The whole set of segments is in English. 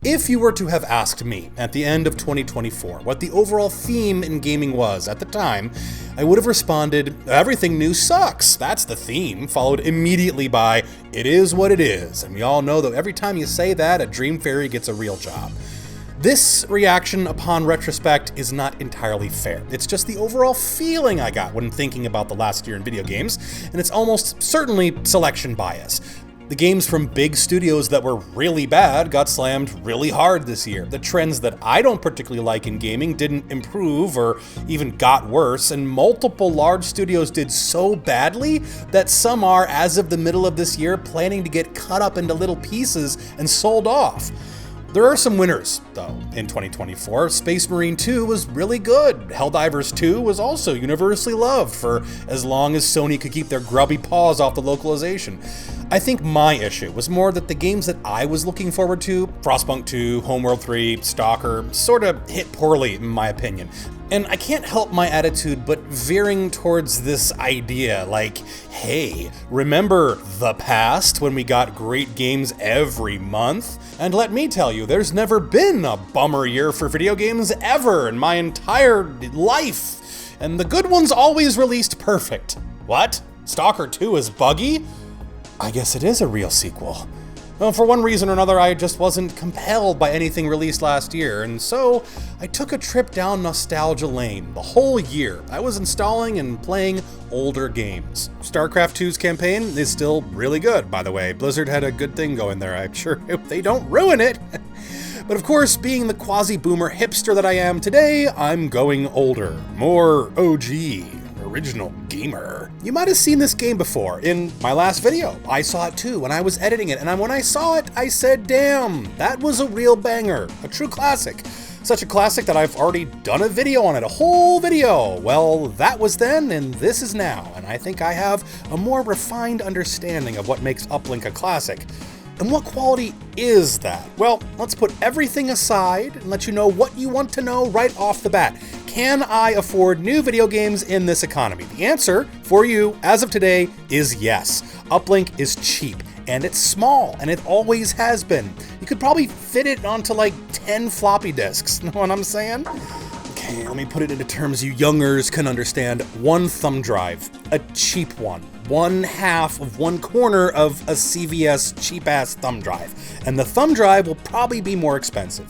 If you were to have asked me at the end of 2024 what the overall theme in gaming was at the time, I would have responded, everything new sucks. That's the theme, followed immediately by, it is what it is. And we all know that every time you say that, a Dream Fairy gets a real job. This reaction upon retrospect is not entirely fair. It's just the overall feeling I got when thinking about the last year in video games, and it's almost certainly selection bias. The games from big studios that were really bad got slammed really hard this year. The trends that I don't particularly like in gaming didn't improve or even got worse, and multiple large studios did so badly that some are, as of the middle of this year, planning to get cut up into little pieces and sold off. There are some winners, though, in 2024. Space Marine 2 was really good. Helldivers 2 was also universally loved for as long as Sony could keep their grubby paws off the localization. I think my issue was more that the games that I was looking forward to, Frostpunk 2, Homeworld 3, Stalker, sort of hit poorly in my opinion. And I can't help my attitude but veering towards this idea like, hey, remember the past when we got great games every month? And let me tell you, there's never been a bummer year for video games ever in my entire life. And the good ones always released perfect. What? Stalker 2 is buggy? I guess it is a real sequel. Well, for one reason or another, I just wasn't compelled by anything released last year, and so I took a trip down nostalgia lane. The whole year, I was installing and playing older games. StarCraft 2's campaign is still really good, by the way. Blizzard had a good thing going there. I'm sure they don't ruin it. But of course, being the quasi-boomer hipster that I am today, I'm going older, more OG. Original gamer. You might have seen this game before in my last video. I saw it too when I was editing it, and when I saw it, I said, damn, that was a real banger, a true classic. Such a classic that I've already done a video on it, a whole video. Well, that was then, and this is now, and I think I have a more refined understanding of what makes Uplink a classic. And what quality is that? Well, let's put everything aside and let you know what you want to know right off the bat. Can I afford new video games in this economy? The answer for you, as of today, is yes. Uplink is cheap, and it's small, and it always has been. You could probably fit it onto like 10 floppy disks, know what I'm saying? Okay, let me put it into terms you youngers can understand. One thumb drive, a cheap one. 1/2 of one corner of a CVS cheap-ass thumb drive. And the thumb drive will probably be more expensive.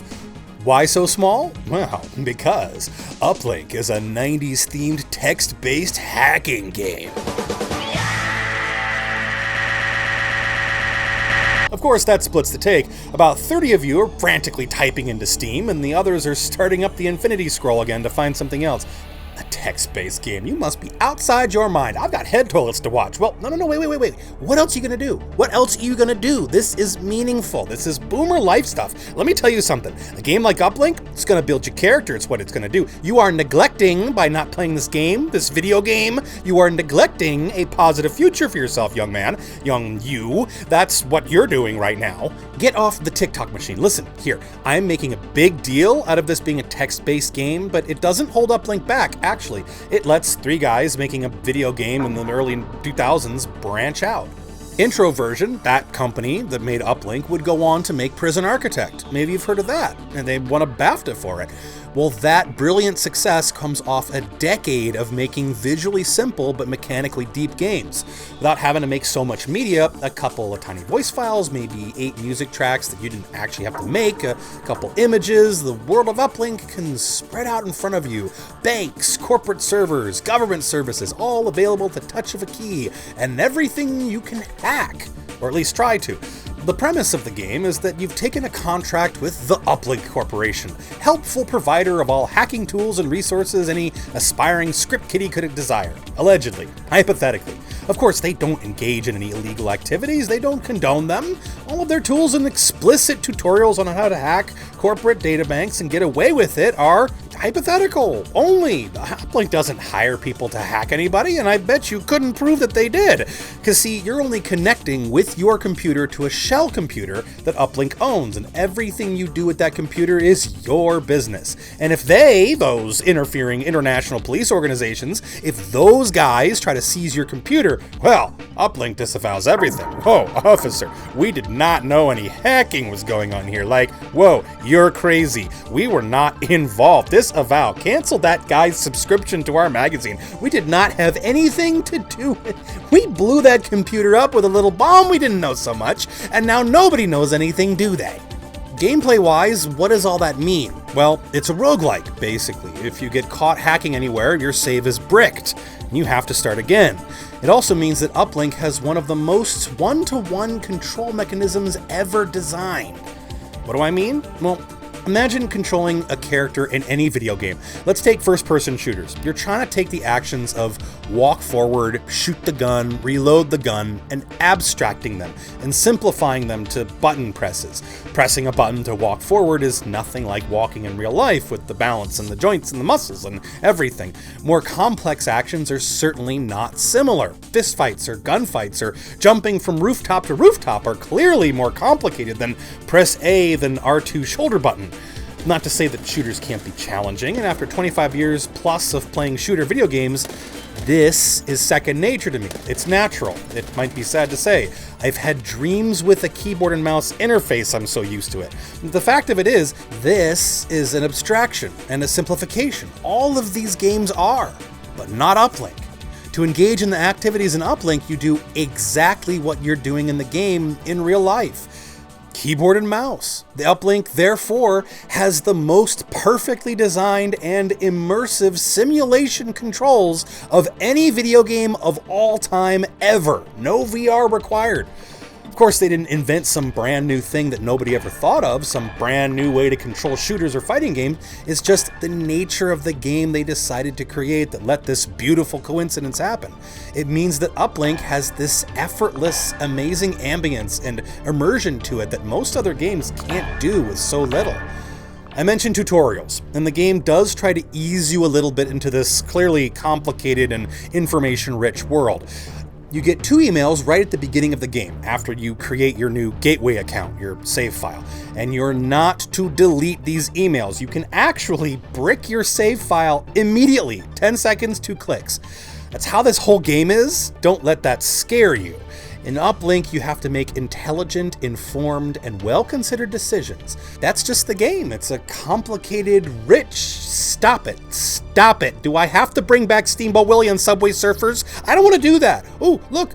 Why so small? Well, because Uplink is a 90s themed text-based hacking game. Of course, that splits the take. About 30 of you are frantically typing into Steam, and the others are starting up the Infinity Scroll again to find something else. A text-based game. You must be outside your mind. I've got head toilets to watch. Well, no, wait. What else are you gonna do? What else are you gonna do? This is meaningful. This is boomer life stuff. Let me tell you something. A game like Uplink, it's gonna build your character. It's what it's gonna do. You are neglecting, by not playing this game, this video game, you are neglecting a positive future for yourself, young man. Young you. That's what you're doing right now. Get off the TikTok machine. Listen, here. I'm making a big deal out of this being a text-based game, but it doesn't hold Uplink back. Actually, it lets three guys making a video game in the early 2000s branch out. Intro version, that company that made Uplink, would go on to make Prison Architect. Maybe you've heard of that, and they won a BAFTA for it. Well, that brilliant success comes off a decade of making visually simple but mechanically deep games. Without having to make so much media, a couple of tiny voice files, maybe 8 music tracks that you didn't actually have to make, a couple images, the world of Uplink can spread out in front of you. Banks, corporate servers, government services, all available at the touch of a key, and everything you can hack, or at least try to. The premise of the game is that you've taken a contract with the Uplink Corporation, helpful provider of all hacking tools and resources any aspiring script kiddie could desire. Allegedly, hypothetically. Of course, they don't engage in any illegal activities, they don't condone them. All of their tools and explicit tutorials on how to hack corporate databanks and get away with it are hypothetical only. Uplink doesn't hire people to hack anybody, and I bet you couldn't prove that they did. Because see, you're only connecting with your computer to a shell computer that Uplink owns, and everything you do with that computer is your business. And if those interfering international police organizations, if those guys try to seize your computer, well, Uplink disavows everything. Whoa, officer, we did not know any hacking was going on here. Like, whoa, you're crazy. We were not involved. Disavow. Cancel that guy's subscription to our magazine. We did not have anything to do with it. We blew that computer up with a little bomb we didn't know so much, and now nobody knows anything, do they? Gameplay-wise, what does all that mean? Well, it's a roguelike, basically. If you get caught hacking anywhere, your save is bricked, and you have to start again. It also means that Uplink has one of the most one-to-one control mechanisms ever designed. What do I mean? Well, imagine controlling a character in any video game. Let's take first-person shooters. You're trying to take the actions of walk forward, shoot the gun, reload the gun, and abstracting them and simplifying them to button presses. Pressing a button to walk forward is nothing like walking in real life with the balance and the joints and the muscles and everything. More complex actions are certainly not similar. Fistfights or gunfights or jumping from rooftop to rooftop are clearly more complicated than press A than R2 shoulder button. Not to say that shooters can't be challenging, and after 25 years plus of playing shooter video games, this is second nature to me. It's natural. It might be sad to say. I've had dreams with a keyboard and mouse interface, I'm so used to it. The fact of it is, this is an abstraction and a simplification. All of these games are, but not Uplink. To engage in the activities in Uplink, you do exactly what you're doing in the game in real life. Keyboard and mouse. The Uplink, therefore, has the most perfectly designed and immersive simulation controls of any video game of all time ever. No VR required. Of course, they didn't invent some brand new thing that nobody ever thought of, some brand new way to control shooters or fighting games. It's just the nature of the game they decided to create that let this beautiful coincidence happen. It means that Uplink has this effortless, amazing ambience and immersion to it that most other games can't do with so little. I mentioned tutorials, and the game does try to ease you a little bit into this clearly complicated and information-rich world. You get 2 emails right at the beginning of the game, after you create your new gateway account, your save file. And you're not to delete these emails. You can actually brick your save file immediately, 10 seconds, 2 clicks. That's how this whole game is. Don't let that scare you. In Uplink, you have to make intelligent, informed, and well-considered decisions. That's just the game. It's a complicated, rich... Stop it. Stop it. Do I have to bring back Steamboat Willie and Subway Surfers? I don't want to do that. Ooh, look,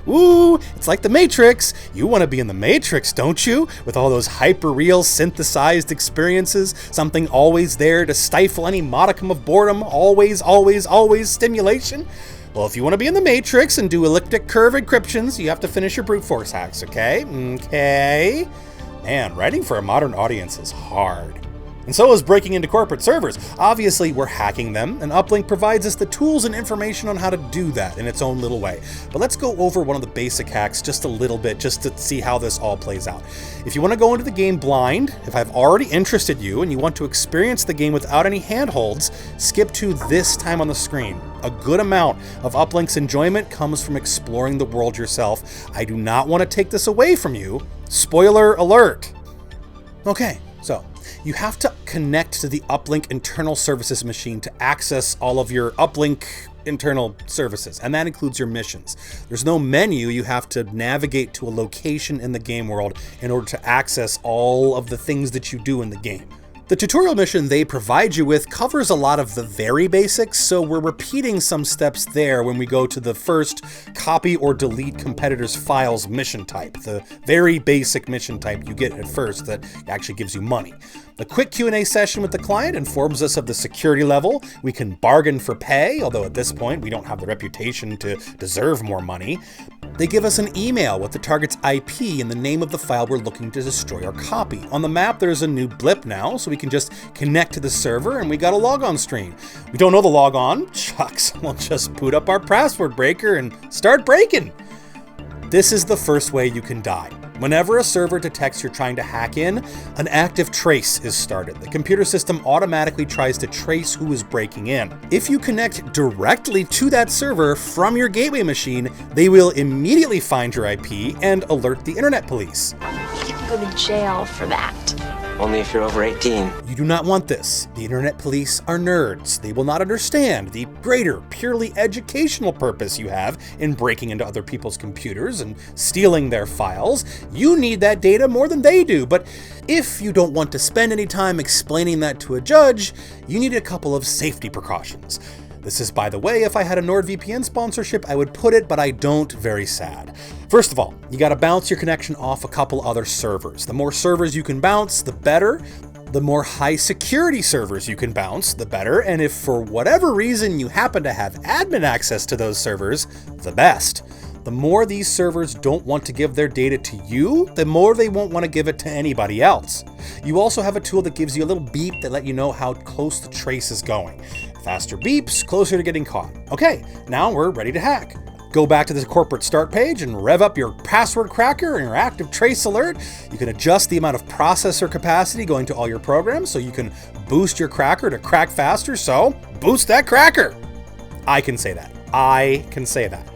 ooh, it's like the Matrix. You want to be in the Matrix, don't you? With all those hyper-real, synthesized experiences, something always there to stifle any modicum of boredom, always stimulation. Well, if you want to be in the Matrix and do elliptic curve encryptions, you have to finish your brute force hacks, okay? Okay? Man, writing for a modern audience is hard. And so is breaking into corporate servers. Obviously, we're hacking them, and Uplink provides us the tools and information on how to do that in its own little way. But let's go over one of the basic hacks just a little bit, just to see how this all plays out. If you want to go into the game blind, if I've already interested you and you want to experience the game without any handholds, skip to this time on the screen. A good amount of Uplink's enjoyment comes from exploring the world yourself. I do not want to take this away from you. Spoiler alert. Okay, so you have to connect to the Uplink internal services machine to access all of your Uplink internal services, and that includes your missions. There's no menu. You have to navigate to a location in the game world in order to access all of the things that you do in the game. The tutorial mission they provide you with covers a lot of the very basics, so we're repeating some steps there when we go to the first copy or delete competitors' files mission type, the very basic mission type you get at first that actually gives you money. A quick Q&A session with the client informs us of the security level. We can bargain for pay, although at this point we don't have the reputation to deserve more money. They give us an email with the target's IP and the name of the file we're looking to destroy or copy. On the map, there's a new blip now, so we can just connect to the server and we got a logon screen. We don't know the logon? Shucks, we'll just boot up our password breaker and start breaking. This is the first way you can die. Whenever a server detects you're trying to hack in, an active trace is started. The computer system automatically tries to trace who is breaking in. If you connect directly to that server from your gateway machine, they will immediately find your IP and alert the internet police. You can go to jail for that. Only if you're over 18. You do not want this. The internet police are nerds. They will not understand the greater, purely educational purpose you have in breaking into other people's computers and stealing their files. You need that data more than they do, but if you don't want to spend any time explaining that to a judge, you need a couple of safety precautions. This is, by the way, if I had a NordVPN sponsorship, I would put it, but I don't. Very sad. First of all, you gotta bounce your connection off a couple other servers. The more servers you can bounce, the better. The more high security servers you can bounce, the better. And if for whatever reason you happen to have admin access to those servers, the best. The more these servers don't want to give their data to you, the more they won't want to give it to anybody else. You also have a tool that gives you a little beep that let you know how close the trace is going. Faster beeps, closer to getting caught. Okay, now we're ready to hack. Go back to the corporate start page and rev up your password cracker and your active trace alert. You can adjust the amount of processor capacity going to all your programs so you can boost your cracker to crack faster, so boost that cracker. I can say that. I can say that.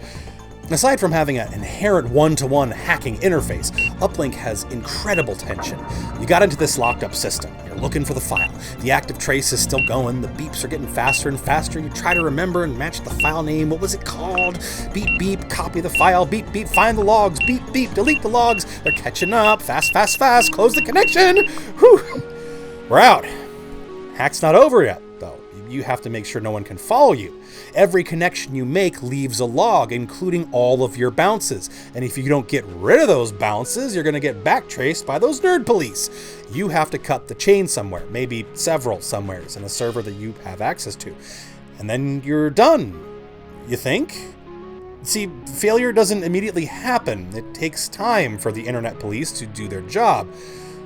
Aside from having an inherent one-to-one hacking interface, Uplink has incredible tension. You got into this locked-up system. You're looking for the file. The active trace is still going. The beeps are getting faster and faster. You try to remember and match the file name. What was it called? Beep, beep, copy the file. Beep, beep, find the logs. Beep, beep, delete the logs. They're catching up. Fast, fast, fast. Close the connection. Whew. We're out. Hack's not over yet, though. You have to make sure no one can follow you. Every connection you make leaves a log, including all of your bounces. And if you don't get rid of those bounces, you're going to get backtraced by those nerd police. You have to cut the chain somewhere, maybe several somewheres in a server that you have access to. And then you're done, you think? See, failure doesn't immediately happen. It takes time for the internet police to do their job.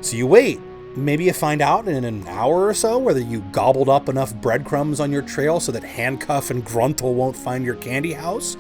So you wait. Maybe you find out in an hour or so whether you gobbled up enough breadcrumbs on your trail so that Handcuff and Gruntle won't find your candy house.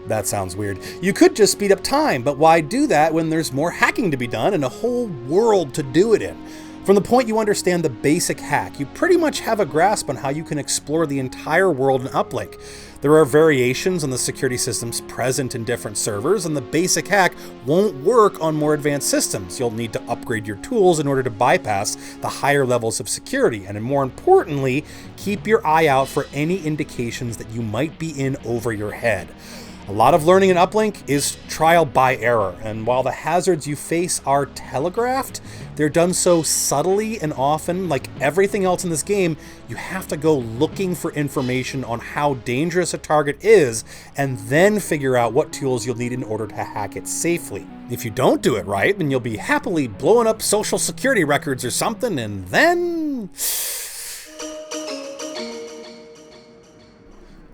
That sounds weird. You could just speed up time, but why do that when there's more hacking to be done and a whole world to do it in? From the point you understand the basic hack, you pretty much have a grasp on how you can explore the entire world in Uplink. There are variations on the security systems present in different servers, and the basic hack won't work on more advanced systems. You'll need to upgrade your tools in order to bypass the higher levels of security, and more importantly, keep your eye out for any indications that you might be in over your head. A lot of learning in Uplink is trial by error, and while the hazards you face are telegraphed, they're done so subtly and often. Like everything else in this game, you have to go looking for information on how dangerous a target is, and then figure out what tools you'll need in order to hack it safely. If you don't do it right, then you'll be happily blowing up social security records or something, and then...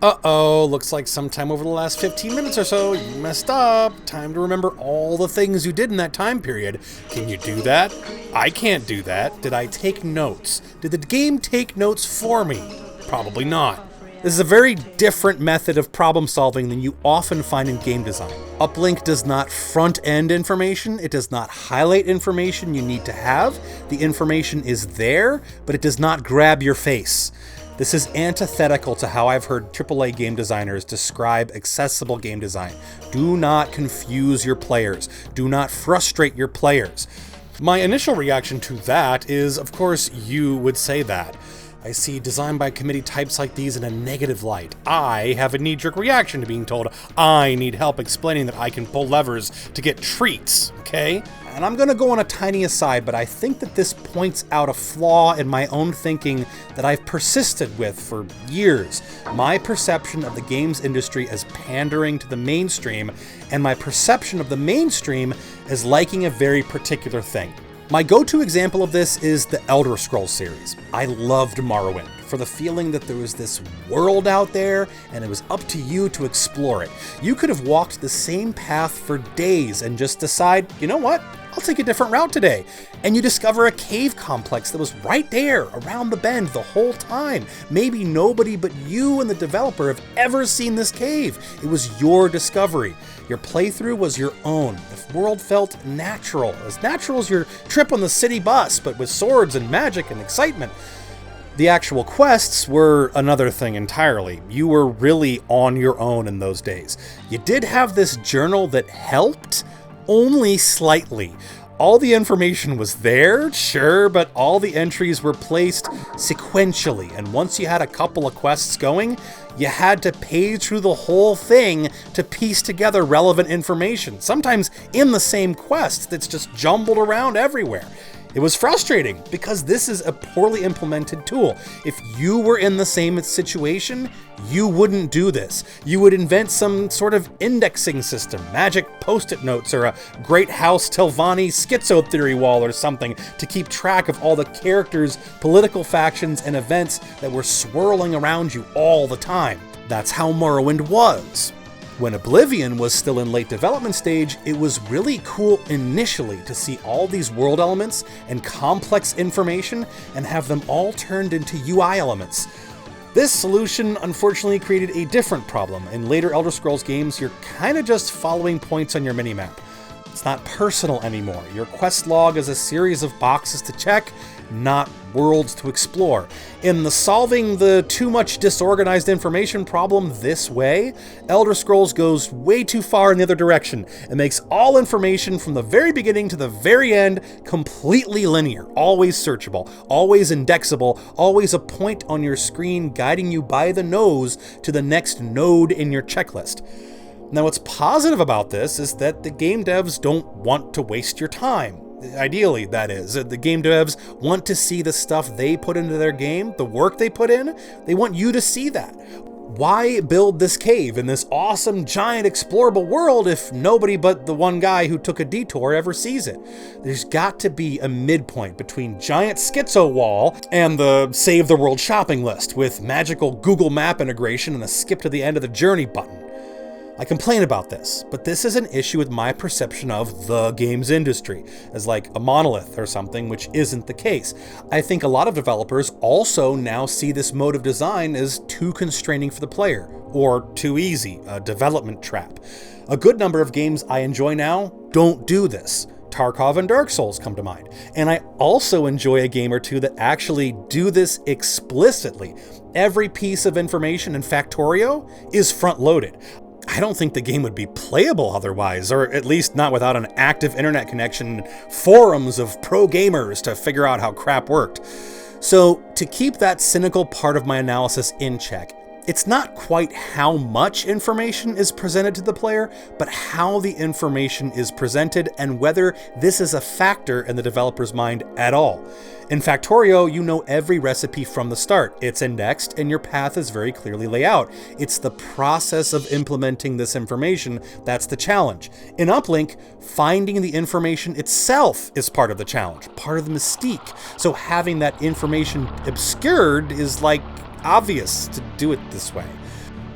Uh-oh, looks like sometime over the last 15 minutes or so, you messed up. Time to remember all the things you did in that time period. Can you do that? I can't do that. Did I take notes? Did the game take notes for me? Probably not. This is a very different method of problem solving than you often find in game design. Uplink does not front-end information. It does not highlight information you need to have. The information is there, but it does not grab your face. This is antithetical to how I've heard AAA game designers describe accessible game design. Do not confuse your players. Do not frustrate your players. My initial reaction to that is, of course, you would say that. I see design by committee types like these in a negative light. I have a knee-jerk reaction to being told I need help explaining that I can pull levers to get treats, okay? And I'm gonna go on a tiny aside, but I think that this points out a flaw in my own thinking that I've persisted with for years. My perception of the games industry as pandering to the mainstream, and my perception of the mainstream as liking a very particular thing. My go-to example of this is the Elder Scrolls series. I loved Morrowind for the feeling that there was this world out there and it was up to you to explore it. You could have walked the same path for days and just decide, you know what? I'll take a different route today. And you discover a cave complex that was right there around the bend the whole time. Maybe nobody but you and the developer have ever seen this cave. It was your discovery. Your playthrough was your own. The world felt natural as your trip on the city bus, but with swords and magic and excitement. The actual quests were another thing entirely. You were really on your own in those days. You did have this journal that helped, only slightly. All the information was there, sure, but all the entries were placed sequentially, and once you had a couple of quests going, you had to page through the whole thing to piece together relevant information, sometimes in the same quest that's just jumbled around everywhere. It was frustrating because this is a poorly implemented tool. If you were in the same situation, you wouldn't do this. You would invent some sort of indexing system, magic post-it notes, or a Great House Telvanni schizo theory wall or something to keep track of all the characters, political factions, and events that were swirling around you all the time. That's how Morrowind was. When Oblivion was still in late development stage, it was really cool initially to see all these world elements and complex information and have them all turned into UI elements. This solution unfortunately created a different problem. In later Elder Scrolls games, you're kinda just following points on your minimap. It's not personal anymore. Your quest log is a series of boxes to check, not worlds to explore. In the solving the too much disorganized information problem this way, Elder Scrolls goes way too far in the other direction. It makes all information from the very beginning to the very end completely linear, always searchable, always indexable, always a point on your screen guiding you by the nose to the next node in your checklist. Now, what's positive about this is that the game devs don't want to waste your time. Ideally, that is. The game devs want to see the stuff they put into their game, the work they put in. They want you to see that. Why build this cave in this awesome, giant, explorable world if nobody but the one guy who took a detour ever sees it? There's got to be a midpoint between giant schizo wall and the save the world shopping list with magical Google Map integration and a skip to the end of the journey button. I complain about this, but this is an issue with my perception of the games industry, as like a monolith or something, which isn't the case. I think a lot of developers also now see this mode of design as too constraining for the player, or too easy, a development trap. A good number of games I enjoy now don't do this. Tarkov and Dark Souls come to mind. And I also enjoy a game or two that actually do this explicitly. Every piece of information in Factorio is front-loaded. I don't think the game would be playable otherwise, or at least not without an active internet connection and forums of pro gamers to figure out how crap worked. So, to keep that cynical part of my analysis in check, it's not quite how much information is presented to the player, but how the information is presented and whether this is a factor in the developer's mind at all. In Factorio, you know every recipe from the start. It's indexed and your path is very clearly laid out. It's the process of implementing this information that's the challenge. In Uplink, finding the information itself is part of the challenge, part of the mystique. So having that information obscured is like obvious to do it this way.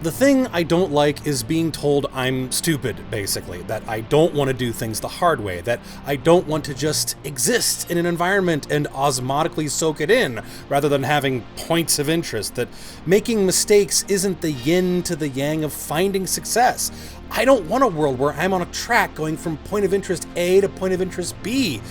The thing I don't like is being told I'm stupid, basically, that I don't want to do things the hard way, that I don't want to just exist in an environment and osmotically soak it in, rather than having points of interest, that making mistakes isn't the yin to the yang of finding success. I don't want a world where I'm on a track going from point of interest A to point of interest B.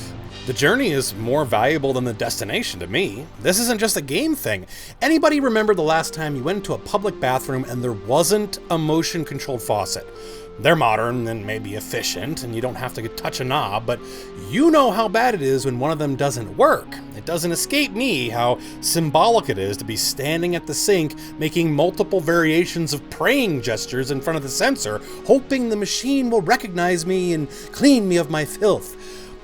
The journey is more valuable than the destination to me. This isn't just a game thing. Anybody remember the last time you went into a public bathroom and there wasn't a motion-controlled faucet? They're modern and maybe efficient, and you don't have to touch a knob, but you know how bad it is when one of them doesn't work. It doesn't escape me how symbolic it is to be standing at the sink making multiple variations of praying gestures in front of the sensor, hoping the machine will recognize me and clean me of my filth.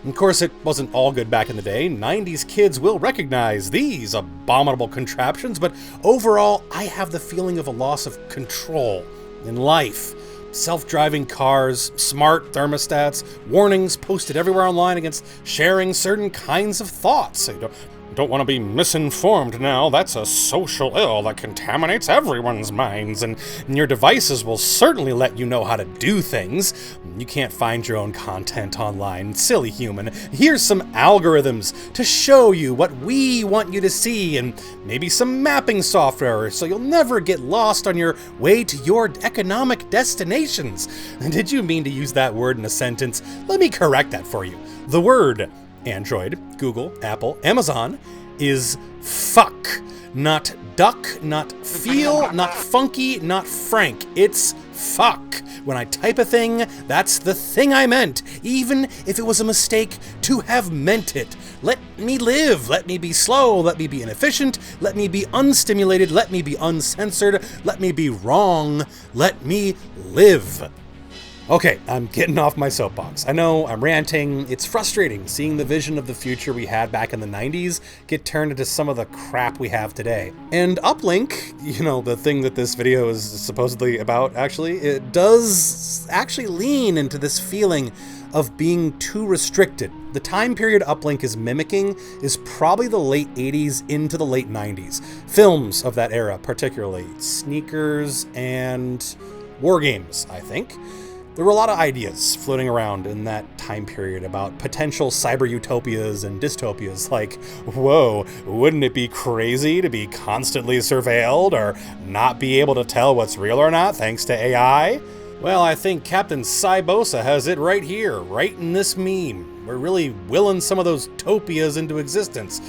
Of course, it wasn't all good back in the day. 90s kids will recognize these abominable contraptions, but overall, I have the feeling of a loss of control in life. self-driving cars, smart thermostats, warnings posted everywhere online against sharing certain kinds of thoughts. You don't want to be misinformed now. That's a social ill that contaminates everyone's minds, and your devices will certainly let you know how to do things. You can't find your own content online. Silly human. Here's some algorithms to show you what we want you to see, and maybe some mapping software so you'll never get lost on your way to your economic destinations. Did you mean to use that word in a sentence? Let me correct that for you. The word Android, Google, Apple, Amazon is fuck. Not duck, not feel, not funky, not frank. It's fuck. When I type a thing, that's the thing I meant, even if it was a mistake to have meant it. Let me live. Let me be slow. Let me be inefficient. Let me be unstimulated. Let me be uncensored. Let me be wrong. Let me live. Okay, I'm getting off my soapbox. I know, I'm ranting. It's frustrating seeing the vision of the future we had back in the 90s get turned into some of the crap we have today. And Uplink, you know, the thing that this video is supposedly about, actually, it does actually lean into this feeling of being too restricted. The time period Uplink is mimicking is probably the late 80s into the late 90s. Films of that era, particularly. Sneakers and war games, I think. There were a lot of ideas floating around in that time period about potential cyber utopias and dystopias, like, whoa, wouldn't it be crazy to be constantly surveilled or not be able to tell what's real or not thanks to AI? Well, I think Captain Cybosa has it right here, right in this meme. We're really willing some of those topias into existence.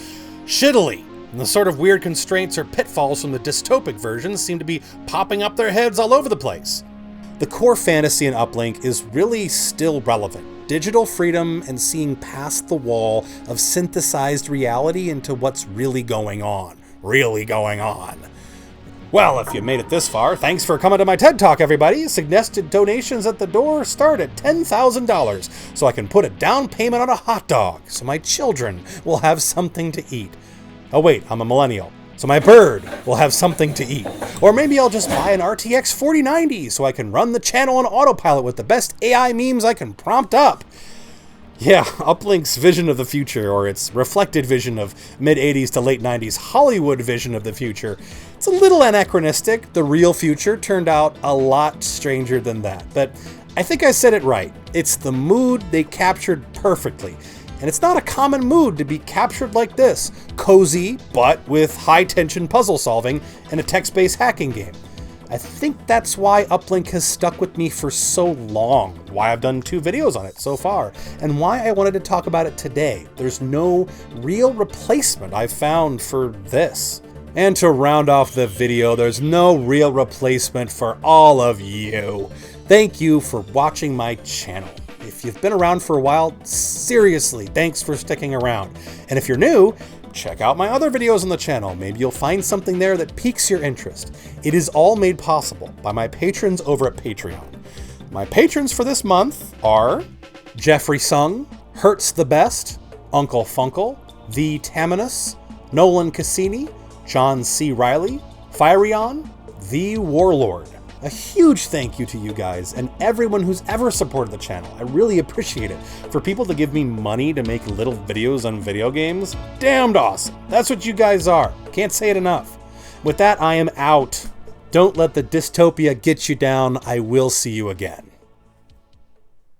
Shittily. And the sort of weird constraints or pitfalls from the dystopic versions seem to be popping up their heads all over the place. The core fantasy in Uplink is really still relevant. Digital freedom and seeing past the wall of synthesized reality into what's really going on. Really going on. Well, if you made it this far, thanks for coming to my TED Talk, everybody. Suggested donations at the door start at $10,000, so I can put a down payment on a hot dog, so my children will have something to eat. Oh wait, I'm a millennial. So my bird will have something to eat. Or maybe I'll just buy an RTX 4090 so I can run the channel on autopilot with the best AI memes I can prompt up. Yeah, Uplink's vision of the future, or its reflected vision of mid-80s to late 90s Hollywood vision of the future, it's a little anachronistic. The real future turned out a lot stranger than that. But I think I said it right. It's the mood they captured perfectly. And it's not a common mood to be captured like this. Cozy, but with high-tension puzzle solving and a text-based hacking game. I think that's why Uplink has stuck with me for so long, why I've done 2 videos on it so far, and why I wanted to talk about it today. There's no real replacement I've found for this. And to round off the video, there's no real replacement for all of you. Thank you for watching my channel. If you've been around for a while, seriously, thanks for sticking around. And if you're new, check out my other videos on the channel. Maybe you'll find something there that piques your interest. It is all made possible by my patrons over at Patreon. My patrons for this month are Jeffrey Sung, Hertz the Best, Uncle Funkle, The Taminus, Nolan Cassini, John C. Riley, Fireon, The Warlord. A huge thank you to you guys and everyone who's ever supported the channel. I really appreciate it. For people to give me money to make little videos on video games, damned awesome. That's what you guys are. Can't say it enough. With that, I am out. Don't let the dystopia get you down. I will see you again.